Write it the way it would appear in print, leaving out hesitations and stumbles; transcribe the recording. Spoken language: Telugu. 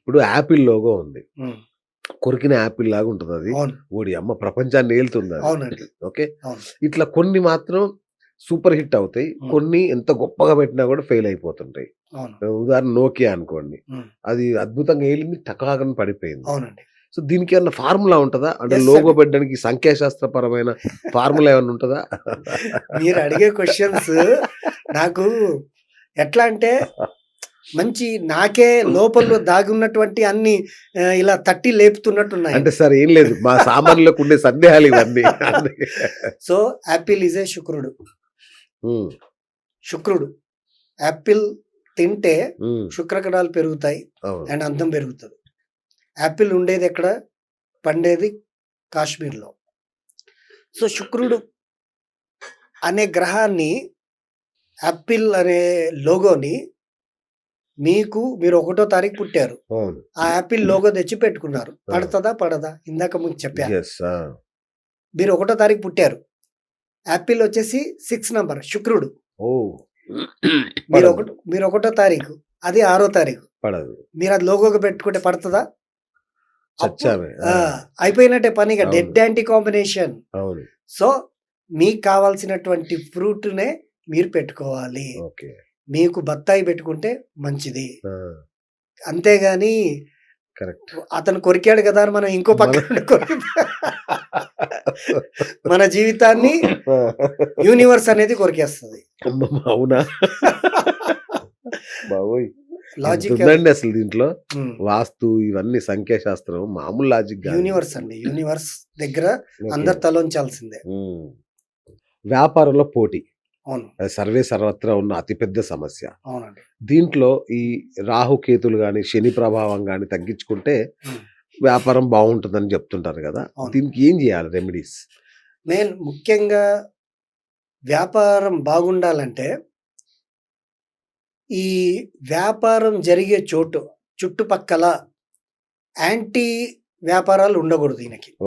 ఇప్పుడు యాపిల్ లోగో ఉంది. హ్మ్. కొరికిన యాపిల్ లాగా ఉంటదది. అవును. ఓడియమ్మ! ప్రపంచాన్ని ఏలుతుందది. అవునండి. ఓకే. అవును. ఇట్లా కొన్ని మాత్రం సూపర్ హిట్ అవుతాయి. హ్మ్. కొన్ని ఎంత గొప్పగా పెట్టినా గూడా ఫెయిల్ అయిపోతుంటాయి. అవును. ఉదాహరణ 'నోకియా' అనుకోండి. హ్మ్. అది అద్భుతంగా ఏలింది. టకాకని పడిపోయింది. అవునండి. సో, దీనికేమన్నా ఫార్ములా ఉంటదా? అంటే యెస్ లోగో అండి. పెట్టడానికి సంఖ్యాశాస్త్రపరమైన ఫార్ములా ఏమన్నా ఉంటదా? మీరడిగే క్వెషన్స్ నాకు ఎట్లా అంటే, మంచి నాకే లోపల దాగున్నటువంటి అన్ని ఇలా తట్టి అంటే లేపుతున్నట్టున్నాయండి. సార్ ఏం లేదు. మా సామాన్యులకుండే సందేహాలు ఇవన్నీ. అందుకే. సో, యాపిల్ ఈజ్ ఏ శుక్రుడు. హ్మ్. శుక్రుడు. యాపిల్ తింటే హ్మ్. శుక్రకణాలు పెరుగుతాయి. అవును. అండ్ అందం పెరుగుతది. యాపిల్ ఉండేదెక్కడ? పండేది కాశ్మీర్‌లో. సో, శుక్రుడు అనే గ్రహాన్ని, యాపిల్ అనే లోగోని మీరు ఒకటో తారీఖు పుట్టారు. అవును. ఆ యాపిల్ లోగో తెచ్చి పెట్టుకున్నారు. ఆ! పడతదా? పడదా? ఇందాక మీకు చెప్పా. యెస్. ఆ! మీరు ఒకటో తారీఖు పుట్టారు. యాపిల్ వచ్చేసి 6 నంబర్ శుక్రుడు. ఓహ్! మీరు పడదు. ఒకటో మీరు ఒకటో తారీఖు. అది 6 తారీఖు. పడదు. మీరది లోగోగా పెట్టుకుంటే పడతదా? అప్పుడు చచ్చామే. ఆ! ఆ! అయిపోయినట్టే పనిగ. అవును. Dead anti combination. అవును. సో, మీకు కావాల్సినటువంటి ఫ్రూట్‌నే మీరు పెట్టుకోవాలి. ఓకే. మీకు బత్తాయి పెట్టుకుంటే మంచిది. ఆ! అంతేగాని కరెక్ట్. అతను కొరికాడు గదా! అని మనం ఇంకో పక్క మన నుండి మన జీవితాన్ని ఆ! యూనివర్స్ అనేది కొరికేస్తది. అమ్మమ్మ! అవునా? బాబోయ్! లాజిక్ అది. ఎంతుందండి అసలు దీంట్లో. హ్మ్. వాస్తు ఇవన్నీ సంఖ్యాశాస్త్రం మామూలు లాజిక్ గాదిది. యూనివర్స్ అండి. యూనివర్స్ దగ్గర ఓకే. అందరు తలొంచాల్సిందే. హ్మ్. వ్యాపారంలో పోటీ. అవును. అది సర్వే సర్వత్రా ఉన్న అతిపెద్ద సమస్య. అవునండి. దీంట్లో ఈ రాహుకేతులు గాని, శని ప్రభావం గాని తగ్గించుకుంటే హ్మ్. వ్యాపారం బావుంటుందని జెప్తుంటారు గదా! అవును. దీనికి ఏం జేయాలి రెమెడీస్? ముఖ్యంగా వ్యాపారం బాగుండాలంటే, ఈ వ్యాపారం జరిగే చోటు చుట్టుపక్కల యాంటీ వ్యాపారాలు ఉండగూడదు ఈయనకి.